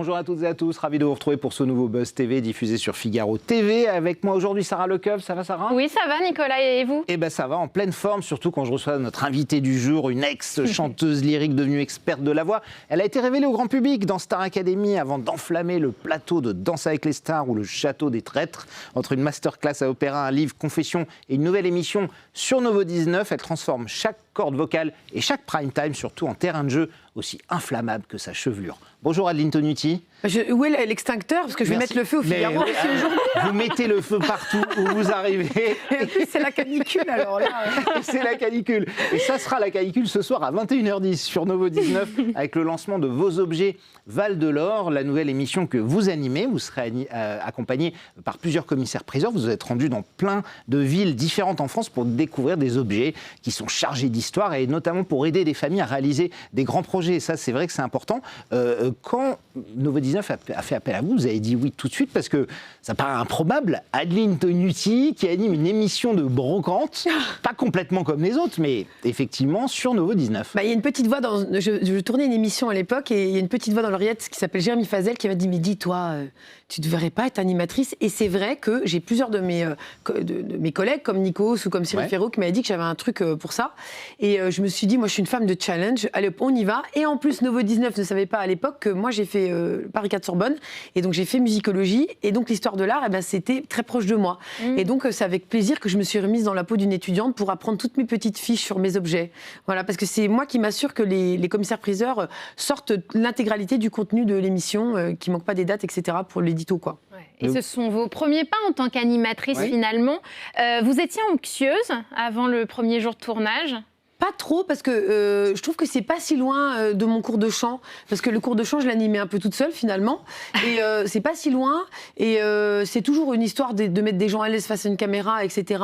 Bonjour à toutes et à tous, ravi de vous retrouver pour ce nouveau Buzz TV diffusé sur Figaro TV. Avec moi aujourd'hui Sarah Lecoeuvre, ça va Sarah ? Oui, ça va Nicolas, et vous ? Eh bien ça va, en pleine forme, surtout quand je reçois notre invitée du jour, une ex-chanteuse lyrique devenue experte de la voix. Elle a été révélée au grand public dans Star Academy avant d'enflammer le plateau de Danse avec les stars ou le château des traîtres. Entre une masterclass à opéra, un livre, confession et une nouvelle émission sur Novo 19, elle transforme chaque corde vocale et chaque prime time surtout en terrain de jeu aussi inflammable que sa chevelure. Bonjour Adeline Tonuti. Où est l'extincteur ? Parce que je vais mettre le feu au Figaro. Vous mettez le feu partout où vous arrivez. Et en plus, c'est la canicule, alors là. C'est la canicule. Et ça sera la canicule ce soir à 21h10 sur Novo 19 avec le lancement de Vos objets Val de l'Or, la nouvelle émission que vous animez. Vous serez accompagné par plusieurs commissaires-priseurs. Vous êtes rendus dans plein de villes différentes en France pour découvrir des objets qui sont chargés d'histoire et notamment pour aider des familles à réaliser des grands projets. Et ça, c'est vrai que c'est important. Quand Novo 19 a fait appel à vous, vous avez dit oui tout de suite parce que ça paraît improbable. Adeline Tonuti qui anime une émission de brocante, pas complètement comme les autres, mais effectivement sur Novo 19. Il y a une petite voix je tournais une émission à l'époque et il y a une petite voix dans l'oreillette qui s'appelle Jérémy Fazel qui m'a dit « Mais dis-toi, tu ne devrais pas être animatrice ». Et c'est vrai que j'ai plusieurs de mes collègues comme Nikos ou comme Cyril Ferraud qui m'avaient dit que j'avais un truc pour ça. Et je me suis dit, moi je suis une femme de challenge, allez on y va. Et en plus Novo 19 ne savait pas à l'époque que moi j'ai fait Paris 4 Sorbonne et donc j'ai fait musicologie et donc l'histoire de l'art c'était très proche de moi. Et donc c'est avec plaisir que je me suis remise dans la peau d'une étudiante pour apprendre toutes mes petites fiches sur mes objets. Voilà, parce que c'est moi qui m'assure que les commissaires-priseurs sortent l'intégralité du contenu de l'émission, qui manque pas des dates, etc. pour l'édito, quoi. Ouais. Et ce sont vos premiers pas en tant qu'animatrice finalement. Vous étiez anxieuse avant le premier jour de tournage ? Pas trop, parce que je trouve que c'est pas si loin de mon cours de chant, parce que le cours de chant, je l'animais un peu toute seule finalement, et c'est pas si loin, et c'est toujours une histoire de mettre des gens à l'aise face à une caméra, etc.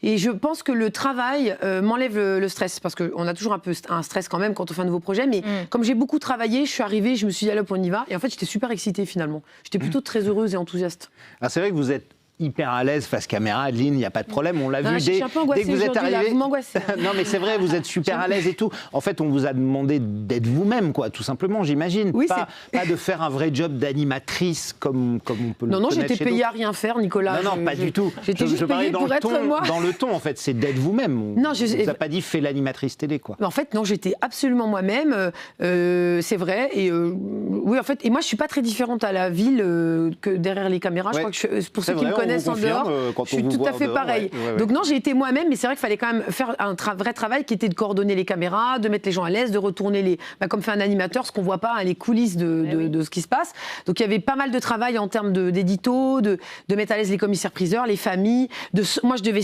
Et je pense que le travail m'enlève le stress, parce qu'on a toujours un peu un stress quand même quand on fait un nouveau projet, mais comme j'ai beaucoup travaillé, je suis arrivée, je me suis dit allez hop, on y va, et en fait j'étais super excitée finalement. J'étais plutôt très heureuse et enthousiaste. Alors c'est vrai que vous êtes hyper à l'aise face caméra, Adeline, il n'y a pas de problème, on l'a vu dès que vous êtes arrivée. Là, vous m'angoissez. Non mais c'est vrai, vous êtes super à l'aise et tout. En fait, on vous a demandé d'être vous-même, quoi, tout simplement, j'imagine. Oui, pas de faire un vrai job d'animatrice comme on peut le connaître. Non, j'étais payée à rien faire, Nicolas. Non, pas du tout. J'étais juste payée pour être moi. Dans le ton, en fait, c'est d'être vous-même. On vous a pas dit fais l'animatrice télé, quoi. En fait, non, j'étais absolument moi-même. C'est vrai. Et oui, en fait, et moi, je suis pas très différente à la ville que derrière les caméras. Je crois que pour ceux qui me connaissent en dehors, je suis tout à fait pareil. Donc non, j'ai été moi-même, mais c'est vrai qu'il fallait quand même faire un vrai travail qui était de coordonner les caméras, de mettre les gens à l'aise, de retourner comme fait un animateur, ce qu'on voit pas, les coulisses de ce qui se passe. Donc il y avait pas mal de travail en termes d'édito, de mettre à l'aise les commissaires-priseurs, les familles. Moi, je devais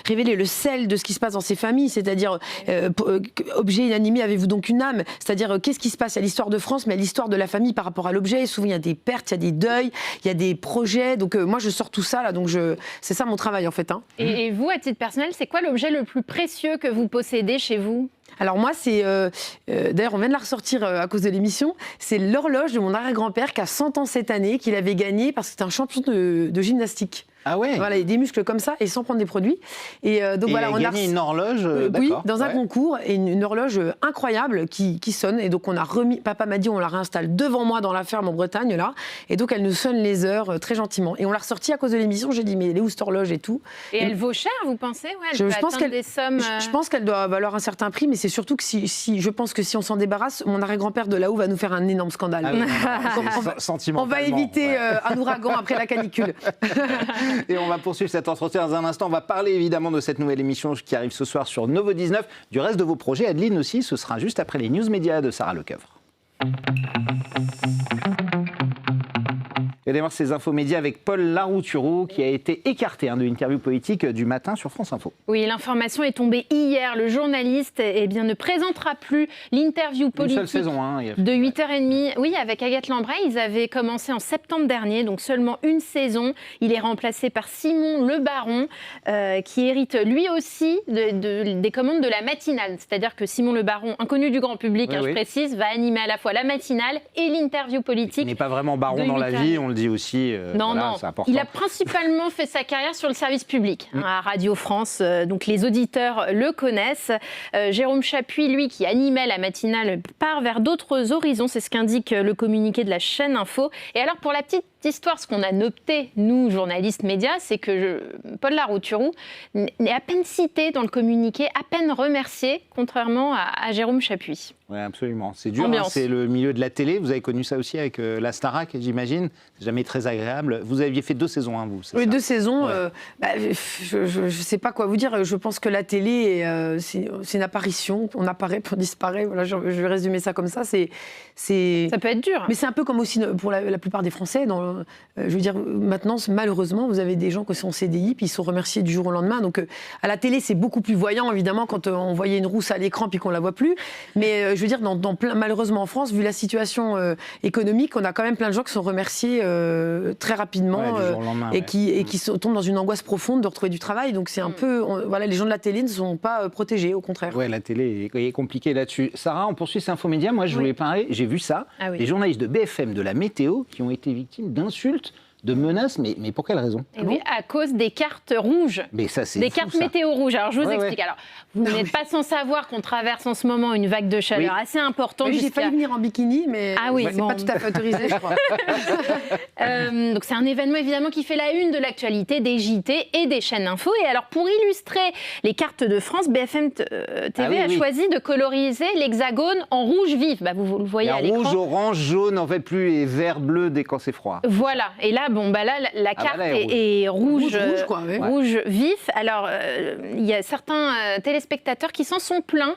révéler le sel de ce qui se passe dans ces familles, c'est-à-dire objet inanimé, avez-vous donc une âme ? C'est-à-dire qu'est-ce qui se passe ? Il y a l'histoire de France, mais il y a l'histoire de la famille par rapport à l'objet. Souvent, il y a des pertes, il y a des deuils, il y a des projets. Donc moi, je sors tout ça là, donc c'est ça mon travail en fait. Et vous, à titre personnel, c'est quoi l'objet le plus précieux que vous possédez chez vous ? Alors moi, c'est... d'ailleurs, on vient de la ressortir à cause de l'émission. C'est l'horloge de mon arrière-grand-père qui a 100 ans cette année, qu'il avait gagné parce que c'était un champion de gymnastique. Ah ouais. Voilà, il y a des muscles comme ça et sans prendre des produits. Et donc voilà, on a gagné une horloge. Oui, dans un concours, et une horloge incroyable qui sonne. Et donc on a remis. Papa m'a dit on la réinstalle devant moi dans la ferme en Bretagne là. Et donc elle nous sonne les heures très gentiment. Et on l'a ressortie à cause de l'émission. J'ai dit mais elle est où cette horloge et tout. Et elle vaut cher, vous pensez ? Elle peut atteindre des sommes. Je pense qu'elle doit valoir un certain prix, mais c'est surtout que je pense que si on s'en débarrasse, mon arrière-grand-père de là-haut va nous faire un énorme scandale. Sentimentalement. On va éviter un ouragan après la canicule. Et on va poursuivre cet entretien dans un instant. On va parler évidemment de cette nouvelle émission qui arrive ce soir sur Novo 19. Du reste de vos projets, Adeline aussi, ce sera juste après les news médias de Sarah Lecoeuvre. Et démarre ces infos médias avec Paul Larouturou qui a été écarté de l'interview politique du matin sur France Info. Oui, l'information est tombée hier. Le journaliste ne présentera plus l'interview politique. Une seule saison, de 8h30. Oui, avec Agathe Lambray. Ils avaient commencé en septembre dernier, donc seulement une saison. Il est remplacé par Simon Le Baron, qui hérite lui aussi des commandes de la matinale. C'est-à-dire que Simon Le Baron, inconnu du grand public, je précise, va animer à la fois la matinale et l'interview politique. Il n'est pas vraiment baron dans la vie, on le dit aussi. Non, c'est important. Il a principalement fait sa carrière sur le service public, à Radio France. Donc les auditeurs le connaissent. Jérôme Chapuis, lui, qui animait la matinale, part vers d'autres horizons. C'est ce qu'indique le communiqué de la chaîne Info. Et alors, pour la petite histoire, ce qu'on a noté, nous, journalistes médias, c'est que Paul Larouturou n'est à peine cité dans le communiqué, à peine remercié, contrairement à Jérôme Chapuis. Oui, absolument. C'est dur, hein, c'est le milieu de la télé. Vous avez connu ça aussi avec la Starac, j'imagine. C'est jamais très agréable. Vous aviez fait 2 saisons, hein, vous. Oui, ça 2 saisons. Ouais. Je ne sais pas quoi vous dire. Je pense que la télé, c'est une apparition. On apparaît, puis on disparaît. Voilà, je vais résumer ça comme ça. Ça peut être dur. Mais c'est un peu comme aussi pour la plupart des Français. Je veux dire, maintenant, malheureusement, vous avez des gens qui sont en CDI, puis ils sont remerciés du jour au lendemain. Donc, à la télé, c'est beaucoup plus voyant, évidemment, quand on voyait une rousse à l'écran, puis qu'on ne la voit plus. Mais je veux dire, malheureusement en France, vu la situation économique, on a quand même plein de gens qui sont remerciés très rapidement et qui tombent dans une angoisse profonde de retrouver du travail. Donc c'est un peu, les gens de la télé ne sont pas protégés, au contraire. Oui, la télé est compliquée là-dessus. Sarah, on poursuit ces infomédias. Moi, je voulais parler, j'ai vu ça, les journalistes de BFM, de la météo, qui ont été victimes d'insultes, de menaces, mais pour quelle raison? À cause des cartes rouges. Mais ça, c'est des fou, cartes ça. météo rouges. Alors, je vous explique. Alors, vous n'êtes pas sans savoir qu'on traverse en ce moment une vague de chaleur assez importante. J'ai failli venir en bikini, mais c'est pas tout à fait autorisé, je crois. Donc, c'est un événement, évidemment, qui fait la une de l'actualité des JT et des chaînes info. Et alors, pour illustrer les cartes de France, BFM TV a choisi de coloriser l'hexagone en rouge vif. Vous le voyez à l'écran. Rouge, orange, jaune, en fait, plus, et vert, bleu dès quand c'est froid. Voilà. Et là, la carte est rouge, rouge vif. Alors, il y a certains téléspectateurs qui s'en sont plaints,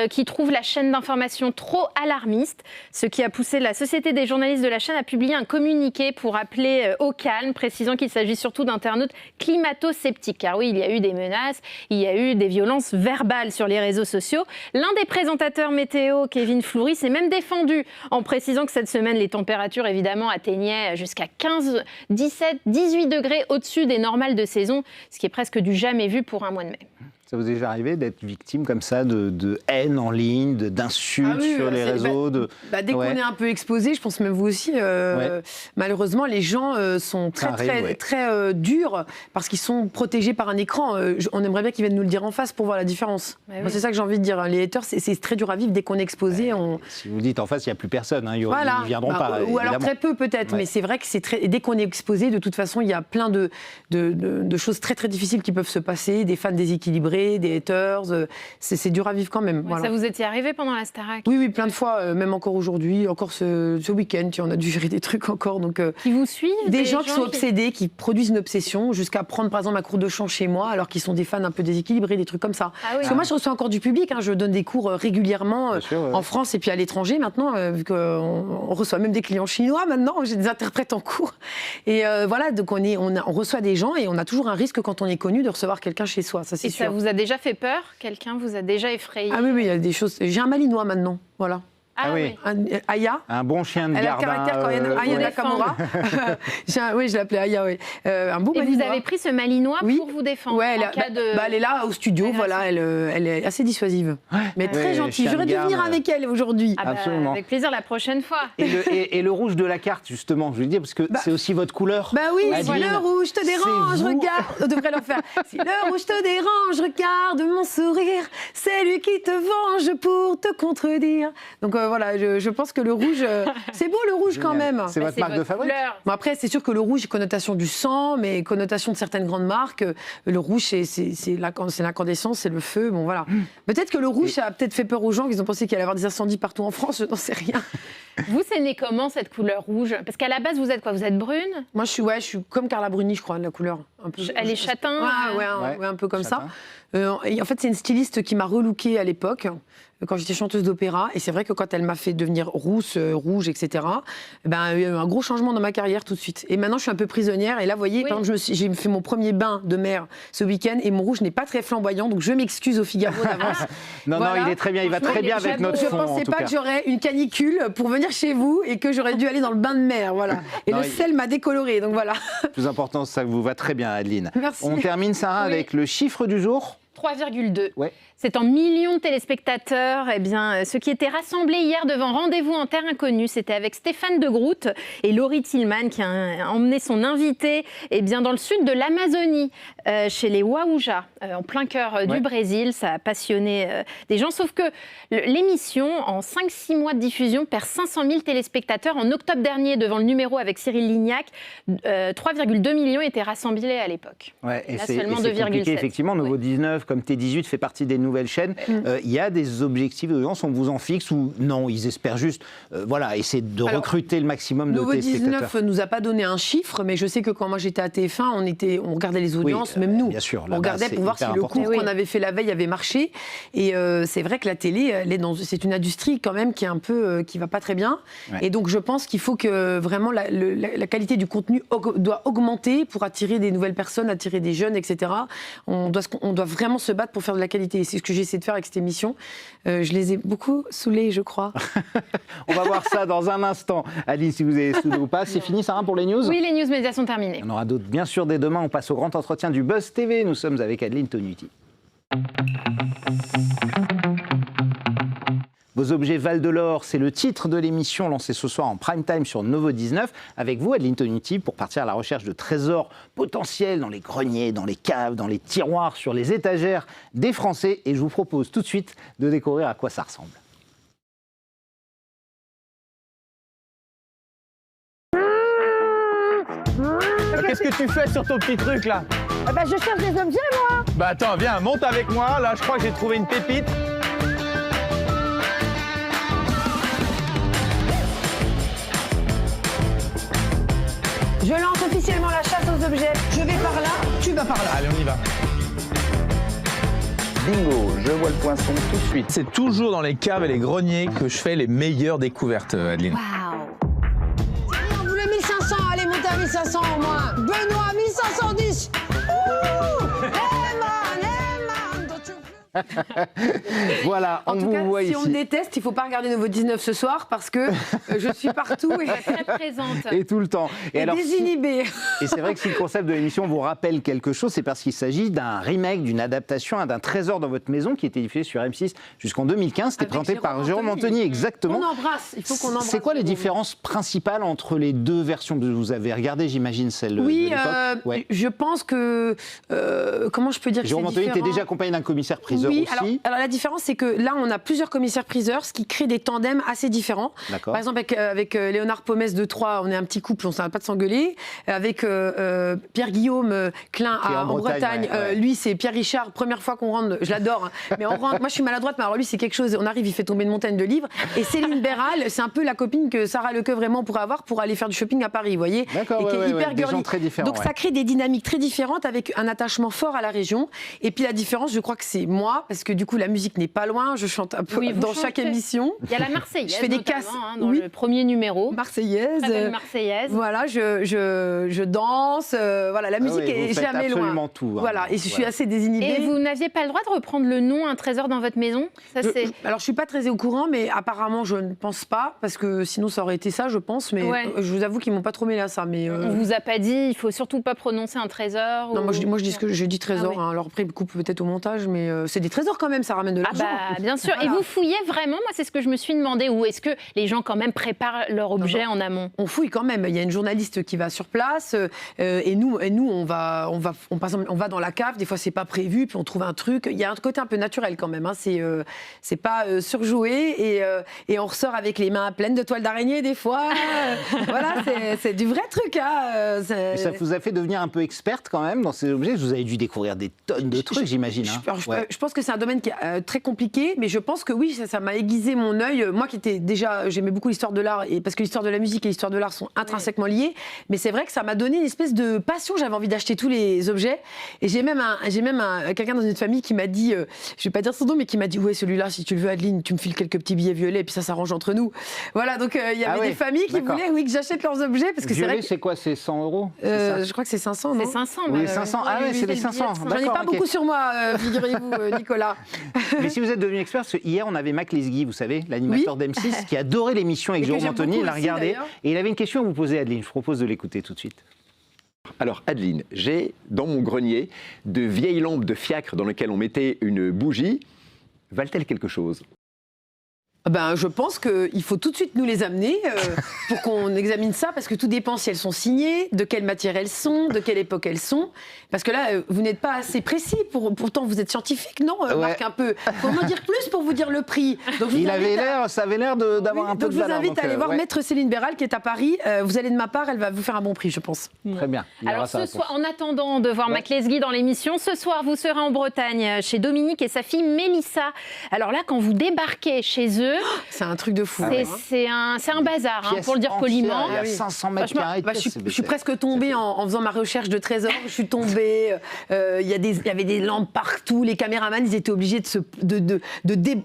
qui trouvent la chaîne d'information trop alarmiste, ce qui a poussé la Société des journalistes de la chaîne à publier un communiqué pour appeler au calme, précisant qu'il s'agit surtout d'internautes climato-sceptiques. Car oui, il y a eu des menaces, il y a eu des violences verbales sur les réseaux sociaux. L'un des présentateurs météo, Kevin Fleury, s'est même défendu en précisant que cette semaine, les températures, évidemment, atteignaient jusqu'à 15, 17, 18 degrés au-dessus des normales de saison, ce qui est presque du jamais vu pour un mois de mai. Ça vous est déjà arrivé d'être victime comme ça de haine en ligne, d'insultes sur les réseaux dès qu'on est un peu exposé, je pense même vous aussi, malheureusement, les gens sont très durs parce qu'ils sont protégés par un écran. On aimerait bien qu'ils viennent nous le dire en face pour voir la différence. Moi, c'est ça que j'ai envie de dire. Les haters, c'est très dur à vivre dès qu'on est exposé. Si vous dites en face, il n'y a plus personne. Ils ne viendront pas. Ou alors très peu peut-être, mais c'est vrai que dès qu'on est exposé, de toute façon, il y a plein de choses très très difficiles qui peuvent se passer, des fans déséquilibrés, des haters, c'est dur à vivre quand même. Ça vous était arrivé pendant la Starac? Oui, plein de fois, même encore aujourd'hui, encore ce week-end, on a dû gérer des trucs encore. Donc, qui vous suivent? Des gens qui sont obsédés, qui produisent une obsession, jusqu'à prendre par exemple ma cour de chant chez moi, alors qu'ils sont des fans un peu déséquilibrés, des trucs comme ça. Parce que moi, je reçois encore du public, je donne des cours régulièrement en France et puis à l'étranger maintenant, vu qu'on reçoit même des clients chinois maintenant, j'ai des interprètes en cours. Et donc on reçoit des gens et on a toujours un risque quand on est connu de recevoir quelqu'un chez soi, ça c'est sûr. Et ça vous a déjà fait peur? Quelqu'un vous a déjà effrayé? Ah oui, il y a des choses. J'ai un malinois maintenant, voilà. Ah oui. Aya. Un bon chien de garde. Elle a le caractère quand il y a Aya Nakamura. Oui, je l'appelais Aya, oui. Un beau malinois. Et vous avez pris ce malinois pour vous défendre? Oui, elle est là au studio, elle est assez dissuasive. Mais très gentille. J'aurais dû venir avec elle aujourd'hui. Absolument. Avec plaisir la prochaine fois. Et le rouge de la carte, justement, je veux dire, parce que c'est aussi votre couleur. Oui, si le rouge te dérange, regarde. On devrait leur faire. Si le rouge te dérange, regarde mon sourire. C'est lui qui te venge pour te contredire. Donc voilà, je pense que le rouge, c'est beau le rouge quand même. C'est votre marque de fabrique. Bon, après, c'est sûr que le rouge, connotation du sang, mais connotation de certaines grandes marques. Le rouge, c'est l'incandescence, c'est le feu. Bon, voilà. Peut-être que le rouge, ça a peut-être fait peur aux gens, qu'ils ont pensé qu'il allait y avoir des incendies partout en France, je n'en sais rien. Vous, c'est né comment cette couleur rouge? Parce qu'à la base, vous êtes quoi? Vous êtes brune? Moi, je suis comme Carla Bruni, je crois, de la couleur. Un peu, elle est châtain? Ouais, un peu comme châtain. Ça. En fait, c'est une styliste qui m'a relookée à l'époque, quand j'étais chanteuse d'opéra. Et c'est vrai que quand elle m'a fait devenir rousse, rouge, etc., il y a eu un gros changement dans ma carrière tout de suite. Et maintenant, je suis un peu prisonnière. Et là, vous voyez, par exemple, j'ai fait mon premier bain de mer ce week-end et mon rouge n'est pas très flamboyant. Donc, je m'excuse au Figaro d'avance. Non, il est très bien. Il va très bien avec notre fond. Je ne pensais pas que j'aurais une canicule pour venir chez vous et que j'aurais dû aller dans le bain de mer. Voilà. Et le sel m'a décoloré. Donc, voilà. Le plus important, ça vous va très bien, Adeline. Merci. On termine, Sarah, avec le chiffre du jour. 3,2. Ouais. C'est en millions de téléspectateurs. Eh bien, ceux qui étaient rassemblés hier devant Rendez-vous en Terre Inconnue, c'était avec Stéphane de Groot et Laurie Tillman qui a emmené son invité dans le sud de l'Amazonie, chez les Waouja, en plein cœur du Brésil. Ça a passionné des gens, sauf que l'émission, en 5-6 mois de diffusion, perd 500 000 téléspectateurs. En octobre dernier, devant le numéro avec Cyril Lignac, 3,2 millions étaient rassemblés à l'époque. Ouais, et là, c'est seulement compliqué, effectivement. Nouveau 19, comme T18 fait partie des nouvelles chaînes. Il y a des objectifs d'audience, on vous en fixe ou non, ils espèrent juste essayer de recruter le maximum de téléspectateurs. Nouveau 19 nous a pas donné un chiffre, mais je sais que quand moi j'étais à TF1, on regardait les audiences, même nous. Bien sûr, on regardait pour voir si le cours qu'on avait fait la veille avait marché. Et c'est vrai que la télé, c'est une industrie quand même qui est un peu, qui va pas très bien. Ouais. Et donc je pense qu'il faut que vraiment la qualité du contenu doit augmenter pour attirer des nouvelles personnes, attirer des jeunes, etc. On doit vraiment se battre pour faire de la qualité. Et c'est ce que j'ai essayé de faire avec cette émission. Je les ai beaucoup saoulés, je crois. On va voir ça dans un instant. Aline, si vous avez saoulé ou pas. C'est fini, Sarah, pour les news ? Oui, les news médias sont terminées. On aura d'autres, bien sûr, dès demain. On passe au grand entretien du Buzz TV. Nous sommes avec Adeline Tonuti. Vos objets valent de l'or, c'est le titre de l'émission lancée ce soir en prime time sur Novo 19. Avec vous, Adeline Tonuti, pour partir à la recherche de trésors potentiels dans les greniers, dans les caves, dans les tiroirs, sur les étagères des Français. Et je vous propose tout de suite de découvrir à quoi ça ressemble. Qu'est-ce que tu fais sur ton petit truc là ? Je cherche des objets, moi. Attends, viens, monte avec moi. Là, je crois que j'ai trouvé une pépite. Je lance officiellement la chasse aux objets. Je vais par là, tu vas par là. Allez, on y va. Bingo, je vois le poinçon tout de suite. C'est toujours dans les caves et les greniers que je fais les meilleures découvertes, Adeline. On voulait 1500, allez, montez à 1500 au moins. Benoît, 1510. Voilà, en tout cas, voit si ici. On me déteste, il ne faut pas regarder Nouveau 19 ce soir parce que je suis partout et très présente. Et tout le temps. Et alors, désinhibée. Et c'est vrai que si le concept de l'émission vous rappelle quelque chose, c'est parce qu'il s'agit d'un remake, d'une adaptation, d'un trésor dans votre maison qui était diffusé sur M6 jusqu'en 2015. C'était présenté par Jérôme Anthony, exactement. On embrasse, il faut qu'on embrasse. C'est quoi les différences principales entre les deux versions que vous avez regardées, j'imagine, celle de l'époque? Je pense que... comment je peux dire que Jérôme Anthony était déjà accompagné d'un commissaire-priseur aussi. Alors la différence, c'est que là, on a plusieurs commissaires-priseurs, ce qui crée des tandems assez différents. Par exemple, avec Léonard Pomès de Troyes, on est un petit couple, on ne s'arrête pas de s'engueuler. Avec Pierre-Guillaume Klein en Bretagne, lui, c'est Pierre Richard. Première fois qu'on rentre, je l'adore, hein, mais on rentre, moi je suis maladroite, mais alors lui, c'est quelque chose, on arrive, il fait tomber une montagne de livres. Et Céline Béral, c'est un peu la copine que Sarah Lequeux vraiment pourrait avoir pour aller faire du shopping à Paris, vous voyez. D'accord, et qui est hyper des gens très différents. Donc ça crée des dynamiques très différentes avec un attachement fort à la région. Et puis la différence, je crois que c'est moi, parce que du coup, la musique n'est pas loin, je chante un peu dans chaque émission. Il y a la Marseillaise, je fais des casses dans le premier numéro. Marseillaise. Très belle Marseillaise. Voilà, je danse, voilà, la musique est jamais loin. Absolument tout. Hein. Voilà, et je suis assez désinhibée. Et vous n'aviez pas le droit de reprendre le nom Un trésor dans votre maison? Alors, je suis pas très au courant, mais apparemment, je ne pense pas, parce que sinon, ça aurait été ça, je pense, mais je vous avoue qu'ils m'ont pas trop mêlé à ça. Mais on vous a pas dit, il faut surtout pas prononcer un trésor? Non, moi je dis trésor, hein. Alors après, il coupe peut-être au montage, mais c'est des trésors quand même, ça ramène de l'argent. Bien sûr. Voilà. Et vous fouillez vraiment? Moi, c'est ce que je me suis demandé. Ou est-ce que les gens quand même préparent leur objet en amont? On fouille quand même. Il y a une journaliste qui va sur place et nous, on va dans la cave. Des fois, c'est pas prévu, puis on trouve un truc. Il y a un côté un peu naturel quand même. Hein. C'est pas surjoué et on ressort avec les mains pleines de toiles d'araignée des fois. Voilà, c'est du vrai truc. Hein. Ça vous a fait devenir un peu experte quand même dans ces objets. Vous avez dû découvrir des tonnes de trucs, j'imagine. Je pense que c'est un domaine qui est très compliqué, mais je pense que oui, ça m'a aiguisé mon œil. Moi qui étais déjà, j'aimais beaucoup l'histoire de l'art, et parce que l'histoire de la musique et l'histoire de l'art sont intrinsèquement liées, mais c'est vrai que ça m'a donné une espèce de passion. J'avais envie d'acheter tous les objets, et j'ai même quelqu'un dans une famille qui m'a dit, je vais pas dire son nom, mais qui m'a dit ouais, celui-là, si tu le veux, Adeline, tu me files quelques petits billets violets, et puis ça s'arrange entre nous. Voilà, donc il y avait des familles qui voulaient que j'achète leurs objets, parce que c'est vrai. C'est quoi, c'est 100 €? Je crois que c'est 500, non? C'est 500. Oui, 500. Ah ouais, c'est les 500. J'en ai pas beaucoup sur moi, figurez-vous, Nicolas. Mais si vous êtes devenu expert, parce que hier on avait Mac Lesguy, vous savez, l'animateur d'M6, qui adorait l'émission avec Jérôme Anthony, il l'a regardé, et il avait une question à vous poser, Adeline. Je propose de l'écouter tout de suite. Alors Adeline, j'ai dans mon grenier de vieilles lampes de fiacre dans lesquelles on mettait une bougie. Valent-elles quelque chose ? Je pense qu'il faut tout de suite nous les amener pour qu'on examine ça, parce que tout dépend si elles sont signées, de quelle matière elles sont, de quelle époque elles sont. Parce que là, vous n'êtes pas assez précis. Pourtant, vous êtes scientifique, non, Marc, un peu. Il faut m'en dire plus pour vous dire le prix. Donc, ça avait l'air d'avoir un peu de valeur. Donc je vous invite à aller voir Maître Céline Béral qui est à Paris. Vous allez de ma part, elle va vous faire un bon prix, je pense. Très bien. Alors ce soir, en attendant de voir Mac Lesguy dans l'émission, ce soir, vous serez en Bretagne chez Dominique et sa fille Mélissa. Alors là, quand vous débarquez chez eux... C'est un truc de fou. C'est un bazar, pour le dire poliment. Il y a 500 mètres carrés. Je suis presque tombée en faisant ma recherche de trésors. Je suis tombée. Il y avait des lampes partout. Les caméramans, ils étaient obligés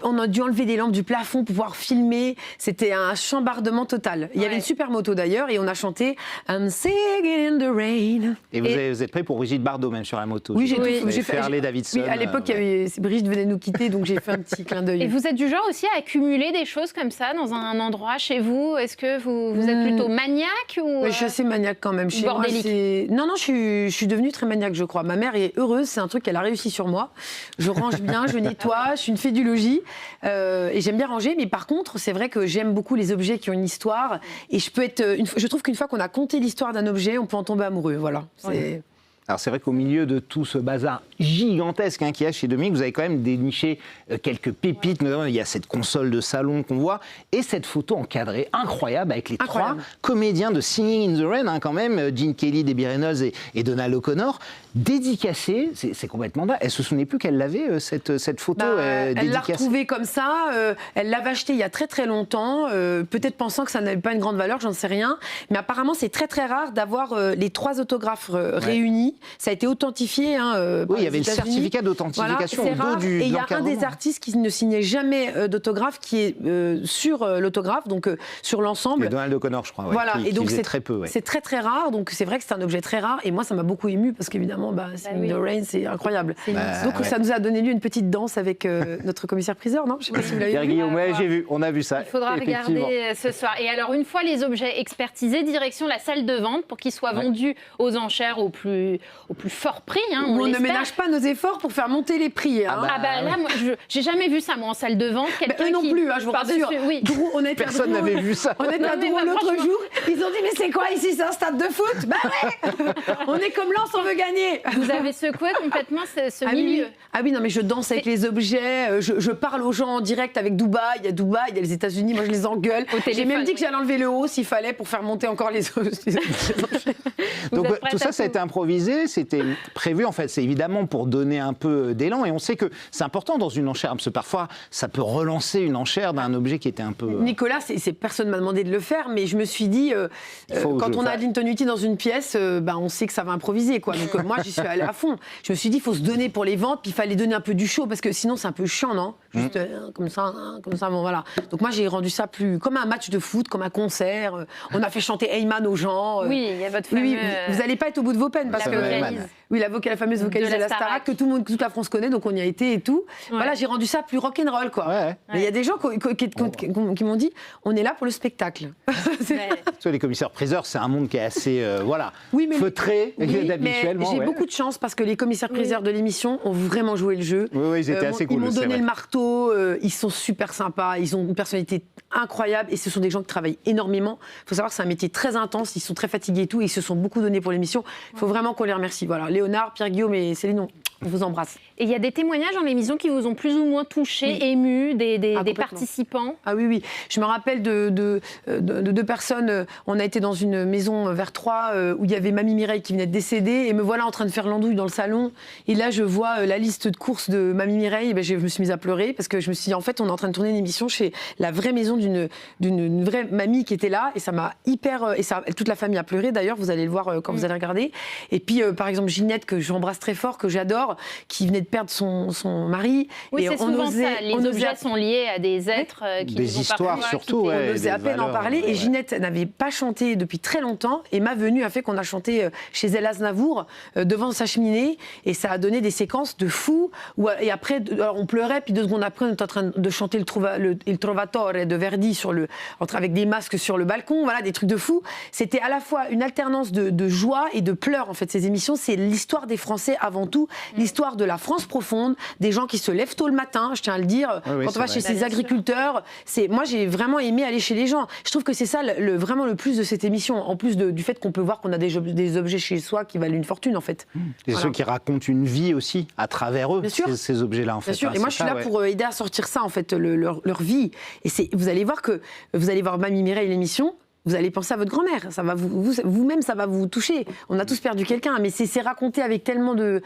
on a dû enlever des lampes du plafond pour pouvoir filmer. C'était un chambardement total. Il y avait une super moto d'ailleurs et on a chanté I'm singing in the rain. Et vous êtes prêt pour Brigitte Bardot même sur la moto? Oui, j'ai fait Harley Davidson. Oui, à l'époque, Brigitte venait nous quitter, donc j'ai fait un petit clin d'œil. Et vous êtes du genre aussi à accumuler des choses comme ça dans un endroit chez vous? Est-ce que vous êtes plutôt maniaque ou Je suis assez maniaque quand même. Chez moi, non, je suis devenue très maniaque, je crois. Ma mère est heureuse, c'est un truc qu'elle a réussi sur moi. Je range bien, je nettoie, je suis une fée du logis et j'aime bien ranger. Mais par contre, c'est vrai que j'aime beaucoup les objets qui ont une histoire. Et je trouve qu'une fois qu'on a compté l'histoire d'un objet, on peut en tomber amoureux. Voilà. Alors c'est vrai qu'au milieu de tout ce bazar gigantesque qu'il y a chez Dominique, vous avez quand même déniché quelques pépites. Notamment, il y a cette console de salon qu'on voit et cette photo encadrée incroyable avec les trois comédiens de Singing in the Rain, quand même, Gene Kelly, Debbie Reynolds et Donald O'Connor, dédicacée. C'est complètement dingue. Elle se souvenait plus qu'elle l'avait cette photo dédicacée. Elle l'a retrouvée comme ça. Elle l'avait achetée il y a très très longtemps. Peut-être pensant que ça n'avait pas une grande valeur, j'en sais rien. Mais apparemment, c'est très très rare d'avoir les trois autographes réunis. Ça a été authentifié. Oui, il y avait le certificat d'authentification au dos du. Et il y a un des artistes qui ne signait jamais d'autographe qui est sur l'autographe, donc sur l'ensemble. Donald O'Connor, je crois. Voilà, et donc c'est très peu. C'est très très rare. Donc c'est vrai que c'est un objet très rare. Et moi, ça m'a beaucoup ému parce qu'évidemment, Singing in the Rain, c'est incroyable. Donc ça nous a donné lieu à une petite danse avec notre commissaire-priseur, non? Je sais pas si vous l'avez vu. Pierre Guillaume, j'ai vu. On a vu ça. Il faudra regarder ce soir. Et alors, une fois les objets expertisés, direction la salle de vente pour qu'ils soient vendus aux enchères au plus fort prix. On ne ménage pas nos efforts pour faire monter les prix. Là, moi, j'ai jamais vu ça, moi, en salle de vente. Eux non plus, je vous rassure. Personne n'avait vu ça. On était à Drouot l'autre jour. Ils ont dit, mais c'est quoi ici? C'est un stade de foot? Bah ouais. On est comme Lens, on veut gagner. Vous avez secoué complètement ce milieu. Ah oui, non, mais je danse avec les objets. Je parle aux gens en direct avec Dubaï. Il y a Dubaï, il y a les États-Unis. Moi, je les engueule. J'ai même dit que j'allais enlever le haut s'il fallait pour faire monter encore les enchères. Donc tout ça, ça a été improvisé. C'était prévu, en fait. C'est évidemment pour donner un peu d'élan. Et on sait que c'est important dans une enchère, parce que parfois, ça peut relancer une enchère d'un objet qui était un peu... Nicolas, personne ne m'a demandé de le faire, mais je me suis dit, quand on a Adeline Tonuti dans une pièce, on sait que ça va improviser, quoi. Donc moi, j'y suis allée à fond. Je me suis dit, il faut se donner pour les ventes, puis il fallait donner un peu du show, parce que sinon, c'est un peu chiant, non? Juste comme ça, bon, voilà. Donc moi, j'ai rendu ça plus comme un match de foot, comme un concert. On a fait chanter Heyman aux gens. Oui, il y a votre fameux... vous n'allez pas être au bout de vos peines, parce que... Oui, la fameuse vocaliste de la Starac, que toute la France connaît, donc on y a été et tout. Ouais. Voilà, j'ai rendu ça plus rock'n'roll, quoi. Ouais. Mais il y a des gens qui m'ont dit, on est là pour le spectacle. Les commissaires-priseurs, c'est un monde qui est assez, feutré, habituellement. J'ai beaucoup de chance parce que les commissaires-priseurs de l'émission ont vraiment joué le jeu. Oui, ils étaient assez cool. Ils m'ont donné le marteau, ils sont super sympas, ils ont une personnalité incroyable et ce sont des gens qui travaillent énormément. Il faut savoir que c'est un métier très intense, ils sont très fatigués et tout, et ils se sont beaucoup donnés pour l'émission. Il faut vraiment qu'on les remercie. Voilà. Léonard, Pierre Guillaume et Céline, on vous embrasse. Et il y a des témoignages dans l'émission qui vous ont plus ou moins touché, ému, des participants? Ah oui. Je me rappelle de deux personnes. On a été dans une maison vers Troyes où il y avait Mamie Mireille qui venait de décéder et me voilà en train de faire l'andouille dans le salon. Et là, je vois la liste de courses de Mamie Mireille. Je me suis mise à pleurer parce que je me suis dit, en fait, on est en train de tourner une émission chez la vraie maison d'une vraie mamie qui était là. Et ça m'a et toute la famille a pleuré d'ailleurs, vous allez le voir quand vous allez regarder. Et puis, par exemple, Ginette, que j'embrasse très fort, que j'adore. d'or qui venait de perdre son mari. Oui, c'est souvent ça. Les objets sont liés à des êtres qui des histoires surtout. On osait à peine en parler. Et Ginette n'avait pas chanté depuis très longtemps. Et ma venue a fait qu'on a chanté chez El Aznavour devant sa cheminée. Et ça a donné des séquences de fou. Et après, alors on pleurait. Puis 2 secondes après, on était en train de chanter Il Trovatore de Verdi avec des masques sur le balcon. Voilà, des trucs de fou. C'était à la fois une alternance de joie et de pleurs, en fait, ces émissions. C'est l'histoire des Français avant tout. L'histoire de la France profonde, des gens qui se lèvent tôt le matin, je tiens à le dire. Quand on va chez ces agriculteurs, moi j'ai vraiment aimé aller chez les gens. Je trouve que c'est ça vraiment le plus de cette émission, en plus du fait qu'on peut voir qu'on a des objets chez soi qui valent une fortune en fait. Et ceux qui racontent une vie aussi à travers eux, ces objets-là en fait. Bien sûr. Et moi je suis là pour aider à sortir ça en fait, leur vie. Et vous allez voir Mamie Mireille l'émission. Vous allez penser à votre grand-mère, ça va vous-même, ça va vous toucher. On a tous perdu quelqu'un, mais c'est raconté avec tellement de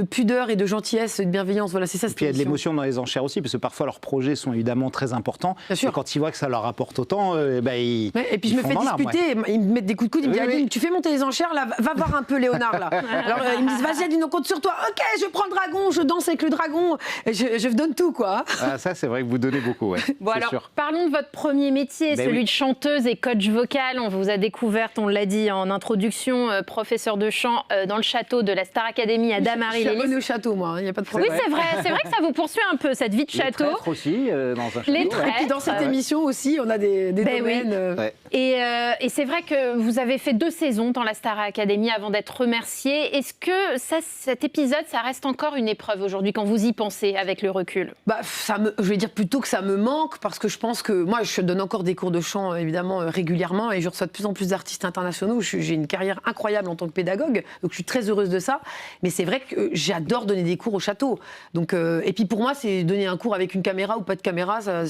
pudeur et de gentillesse, de bienveillance. Voilà, c'est ça. Et puis il y a de l'émotion dans les enchères aussi, parce que parfois leurs projets sont évidemment très importants. Bien sûr. Et quand ils voient que ça leur rapporte autant, et puis je me fais disputer, ils me mettent des coups de coude, ils me disent Aline, tu fais monter les enchères, là, va voir un peu Léonard là. Alors ils me disent vas-y Aline, on compte sur toi. Ok, je prends le dragon, je danse avec le dragon, je donne tout quoi. Ah, ça c'est vrai que vous donnez beaucoup. Ouais. Bon alors sûr. Parlons de votre premier métier, celui de chanteuse et coach vocal. On vous a découverte, on l'a dit en introduction, professeur de chant dans le château de la Star Academy à Damary. Je suis abonnée au château, moi, il n'y a pas de problème. Oui, c'est vrai que ça vous poursuit un peu, cette vie de château. Les traîtres aussi, dans un château. Les traîtres. Et puis dans cette émission aussi, on a des domaines. Oui. Et c'est vrai que vous avez fait 2 saisons dans la Star Academy avant d'être remerciée. Est-ce que cet épisode, ça reste encore une épreuve aujourd'hui quand vous y pensez avec le recul? Je vais dire plutôt que ça me manque, parce que je pense que moi, je donne encore des cours de chant, évidemment, régulièrement, et je reçois de plus en plus d'artistes internationaux. J'ai une carrière incroyable en tant que pédagogue, donc je suis très heureuse de ça. Mais c'est vrai que j'adore donner des cours au château. Donc, et puis pour moi, c'est donner un cours avec une caméra ou pas de caméra, ça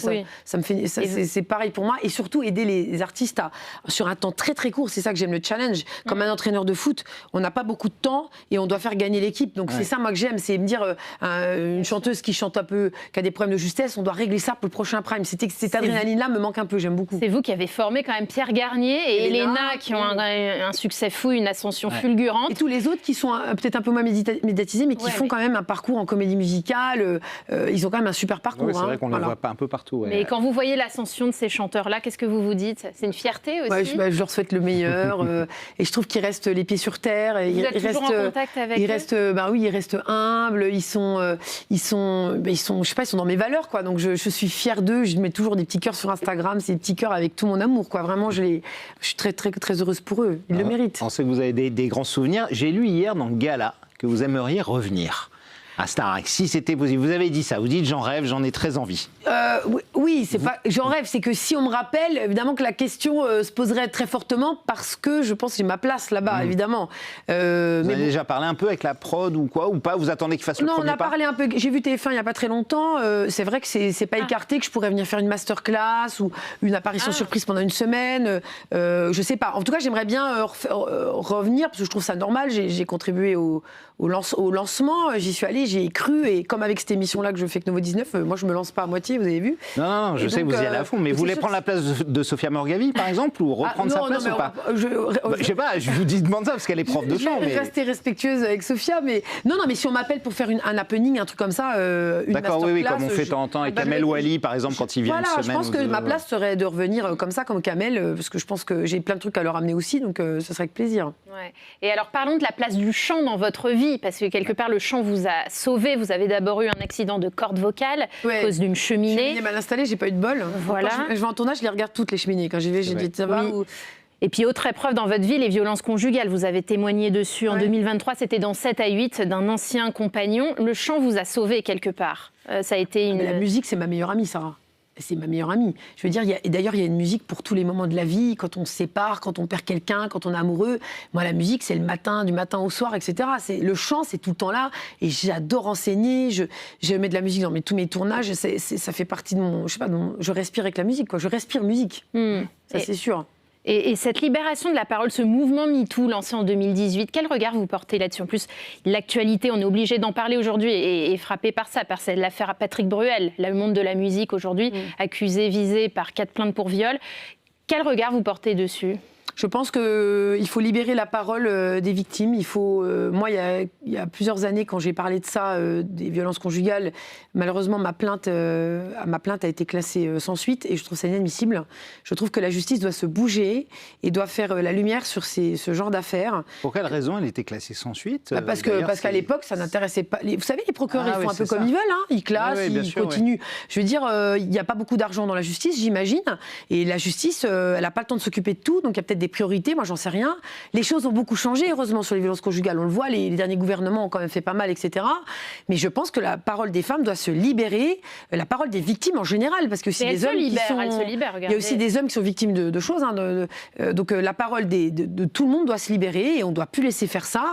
me fait, c'est pareil pour moi. Et surtout aider les artistes sur un temps très très court. C'est ça que j'aime, le challenge. Comme un entraîneur de foot, on n'a pas beaucoup de temps et on doit faire gagner l'équipe. Donc c'est ça moi que j'aime, c'est me dire une chanteuse qui chante un peu, qui a des problèmes de justesse, on doit régler ça pour le prochain prime. Cette adrénaline-là me manque un peu, j'aime beaucoup. C'est vous qui avez formé quand même Pierre Garnier et Elena qui ont un succès fou, une ascension fulgurante. Et tous les autres qui sont peut-être un peu moins médiatisés, mais qui font quand même un parcours en comédie musicale. Ils ont quand même un super parcours. C'est vrai qu'on les voit pas un peu partout. Mais quand vous voyez l'ascension de ces chanteurs-là, qu'est-ce que vous vous dites? C'est une fierté aussi. Je leur souhaite le meilleur. Et je trouve qu'ils restent les pieds sur terre. Et vous êtes toujours en contact avec eux? Ils restent humbles. Ils sont, je sais pas, ils sont dans mes valeurs, quoi. Donc je suis fière d'eux. Je mets toujours des petits cœurs sur Instagram. C'est des petits cœurs avec tout mon amour, quoi. Vraiment, je suis très, très, très heureuse pour eux. Ils le méritent. On sait que vous avez des grands souvenirs. J'ai lu hier dans le Gala que vous aimeriez revenir à Starac, si c'était possible. Vous avez dit ça, vous dites j'en rêve, j'en ai très envie. Oui, c'est pas j'en rêve, c'est que si on me rappelle, évidemment que la question se poserait très fortement, parce que je pense que j'ai ma place là-bas, évidemment. Vous avez déjà parlé un peu avec la prod ou quoi, ou pas? Vous attendez qu'il fasse le premier pas? Non, on a parlé un peu. J'ai vu TF1 il n'y a pas très longtemps. C'est vrai que c'est pas écarté que je pourrais venir faire une masterclass ou une apparition surprise pendant une semaine. Je sais pas. En tout cas, j'aimerais bien revenir, parce que je trouve ça normal. J'ai contribué au lancement, j'y suis allée, j'y ai cru, et comme avec cette émission-là que je fais avec Nouveau 19, moi je me lance pas à moitié, vous avez vu. Non, je sais que vous y allez à fond, mais vous voulez prendre la place de Sophia Morgavi, par exemple, ou reprendre sa place ou pas? Je sais pas, je vous demande ça parce qu'elle est prof de chant. Je vais rester respectueuse avec Sophia, mais non, mais si on m'appelle pour faire un happening, un truc comme ça, une d'accord, oui, comme on fait de temps en temps avec Kamel Ouali, par exemple, quand il vient une semaine. Voilà, je pense que ma place serait de revenir comme ça, comme Kamel, parce que je pense que j'ai plein de trucs à leur amener aussi, donc ce serait avec plaisir. Ouais. Et alors parlons de la place du chant dans votre vie, parce que quelque part le chant vous a sauvé. Vous avez d'abord eu un accident de corde vocale à cause d'une cheminée. Cheminée mal installée, j'ai pas eu de bol. Voilà. Quand je vais en tournage, je les regarde toutes les cheminées. Quand j'y vais, j'ai dit ça va. Et puis autre épreuve dans votre vie, les violences conjugales. Vous avez témoigné dessus en 2023, c'était dans 7 à 8 d'un ancien compagnon. Le chant vous a sauvé quelque part. Ça a été une... Mais la musique, c'est ma meilleure amie, Sarah. C'est ma meilleure amie. Je veux dire, d'ailleurs, il y a une musique pour tous les moments de la vie, quand on se sépare, quand on perd quelqu'un, quand on est amoureux. Moi, la musique, c'est le matin, du matin au soir, etc. Le chant, c'est tout le temps là. Et j'adore enseigner. Je mets de la musique dans tous mes tournages. Ça fait partie de mon... Je sais pas, je respire avec la musique, quoi. Je respire musique. Ça, c'est sûr. Et cette libération de la parole, ce mouvement MeToo lancé en 2018, quel regard vous portez là-dessus? En plus, l'actualité, on est obligé d'en parler aujourd'hui, est frappée par ça, par l'affaire à Patrick Bruel, le monde de la musique aujourd'hui, accusé, visé par 4 plaintes pour viol. Quel regard vous portez dessus? Je pense qu'il faut libérer la parole des victimes. Il faut, moi, il y a plusieurs années, quand j'ai parlé de ça, des violences conjugales, malheureusement, ma plainte a été classée sans suite et je trouve ça inadmissible. Je trouve que la justice doit se bouger et doit faire la lumière sur ce genre d'affaires. Pour quelle raison elle était classée sans suite? Parce qu'à l'époque, ça n'intéressait pas. Vous savez, les procureurs, ils font un peu comme ils veulent. Hein. Ils classent, ils continuent. Je veux dire, il n'y a pas beaucoup d'argent dans la justice, j'imagine. Et la justice, elle n'a pas le temps de s'occuper de tout. Donc il y a peut-être des priorités, moi j'en sais rien. Les choses ont beaucoup changé, heureusement, sur les violences conjugales. On le voit, les derniers gouvernements ont quand même fait pas mal, etc. Mais je pense que la parole des femmes doit se libérer, la parole des victimes en général, parce que si les hommes elles se libèrent, il y a aussi des hommes qui sont victimes de choses. Hein, donc la parole de tout le monde doit se libérer et on ne doit plus laisser faire ça.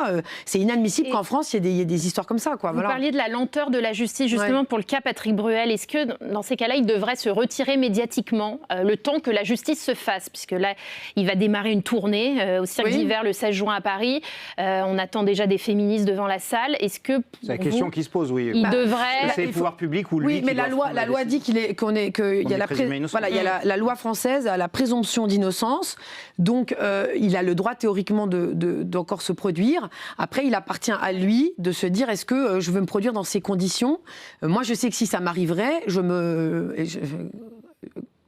C'est inadmissible qu'en France, il y ait des histoires comme ça. Quoi. Vous parliez de la lenteur de la justice, justement, pour le cas Patrick Bruel. Est-ce que, dans ces cas-là, il devrait se retirer médiatiquement le temps que la justice se fasse? Puisque là, il va démarrer une tournée au Cirque d'hiver le 16 juin à Paris. On attend déjà des féministes devant la salle. Est-ce que c'est la question qui se pose, oui. Il devrait. C'est les pouvoirs publics ou lui? Oui, mais la loi dit qu'il y a la loi française a la présomption d'innocence. Donc, il a le droit théoriquement d'encore se produire. Après, il appartient à lui de se dire est-ce que je veux me produire dans ces conditions? Moi, je sais que si ça m'arriverait,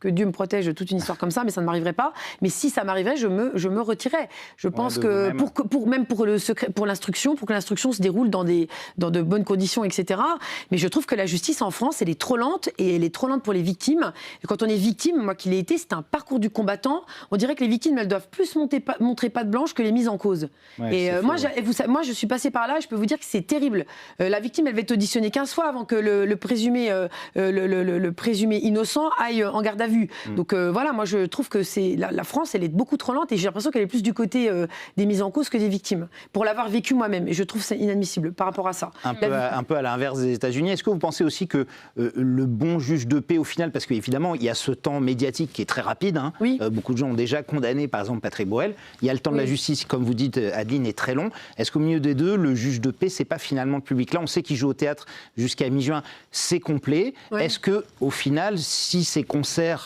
que Dieu me protège de toute une histoire comme ça, mais ça ne m'arriverait pas. Mais si ça m'arriverait, je me retirais. Je pense que pour l'instruction, pour que l'instruction se déroule dans de bonnes conditions, etc. Mais je trouve que la justice en France, elle est trop lente et elle est trop lente pour les victimes. Et quand on est victime, moi qui l'ai été, c'est un parcours du combattant. On dirait que les victimes, elles doivent plus montrer patte blanche que les mises en cause. Ouais, et moi, je suis passée par là et je peux vous dire que c'est terrible. La victime, elle va être auditionnée 15 fois avant que le présumé innocent aille en garde à vue. Donc voilà, moi je trouve que la France, elle est beaucoup trop lente et j'ai l'impression qu'elle est plus du côté des mises en cause que des victimes. Pour l'avoir vécu moi-même, et je trouve ça inadmissible par rapport à ça. Un peu à l'inverse des États-Unis. Est-ce que vous pensez aussi que le bon juge de paix, au final, parce qu'évidemment, il y a ce temps médiatique qui est très rapide, hein, beaucoup de gens ont déjà condamné, par exemple, Patrick Bruel. Il y a le temps de la justice, comme vous dites, Adeline, est très long. Est-ce qu'au milieu des deux, le juge de paix, c'est pas finalement le public? Là, on sait qu'il joue au théâtre jusqu'à mi-juin, c'est complet. Est-ce que, au final, si ces concerts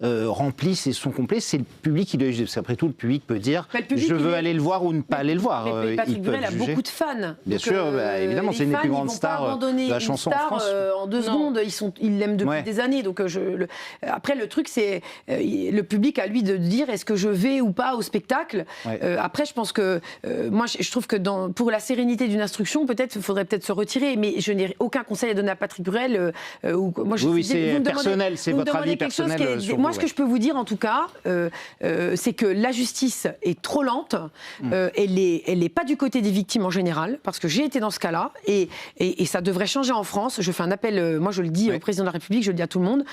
remplissent et sont complets, c'est le public qui doit juger. Parce qu'après tout, le public peut dire je veux aller le voir ou ne pas aller le voir. Mais Patrick Bruel a beaucoup de fans. Bien sûr, évidemment, c'est une des plus grandes stars de la chanson en France. En 2 secondes, ils l'aiment depuis des années. Donc après, le truc, c'est le public à lui de dire est-ce que je vais ou pas au spectacle. Après, je pense que moi, je trouve que pour la sérénité d'une instruction, peut-être, il faudrait peut-être se retirer. Mais je n'ai aucun conseil à donner à Patrick Bruel. Oui, c'est personnel, c'est votre avis personnel sur moi, ce que je peux vous dire, en tout cas, c'est que la justice est trop lente. Elle est pas du côté des victimes en général, parce que j'ai été dans ce cas-là, et ça devrait changer en France. Je fais un appel, moi je le dis au président de la République, je le dis à tout le monde.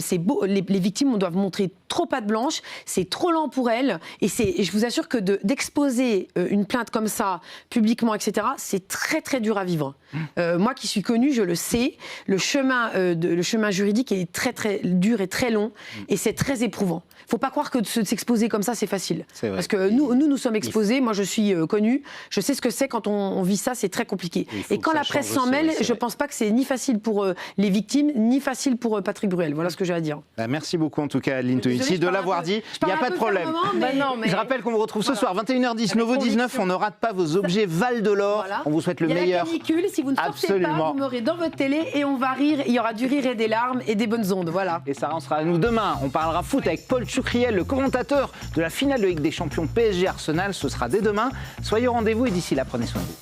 C'est beau, les victimes, on doit montrer trop patte blanche, c'est trop lent pour elles, et je vous assure que d'exposer une plainte comme ça, publiquement, etc., c'est très très dur à vivre. Moi qui suis connue, je le sais, le chemin juridique est très très dur et très long, et c'est très éprouvant. Il ne faut pas croire que de s'exposer comme ça, c'est facile. C'est parce que nous sommes exposés, moi je suis connue, je sais ce que c'est quand on vit ça, c'est très compliqué. Et quand la presse s'en mêle, je ne pense pas que c'est ni facile pour les victimes, ni facile pour Patrick Bruel. Voilà ce que j'ai à dire. Merci beaucoup en tout cas, Adeline Toïti, de l'avoir dit. Il n'y a pas de problème. Je rappelle qu'on vous retrouve ce soir, 21h10, Novo 19, on ne rate pas vos objets Val de l'Or. On vous souhaite le meilleur. Il y a la canicule, si vous ne sortez pas, vous m'aurez dans votre télé et on va rire, il y aura du rire et des larmes et des bonnes ondes. Voilà. Et ça sera à nous demain. On parlera foot avec Paul Choucriel, le commentateur de la finale de Ligue des Champions PSG Arsenal. Ce sera dès demain. Soyez au rendez-vous et d'ici là, prenez soin de vous.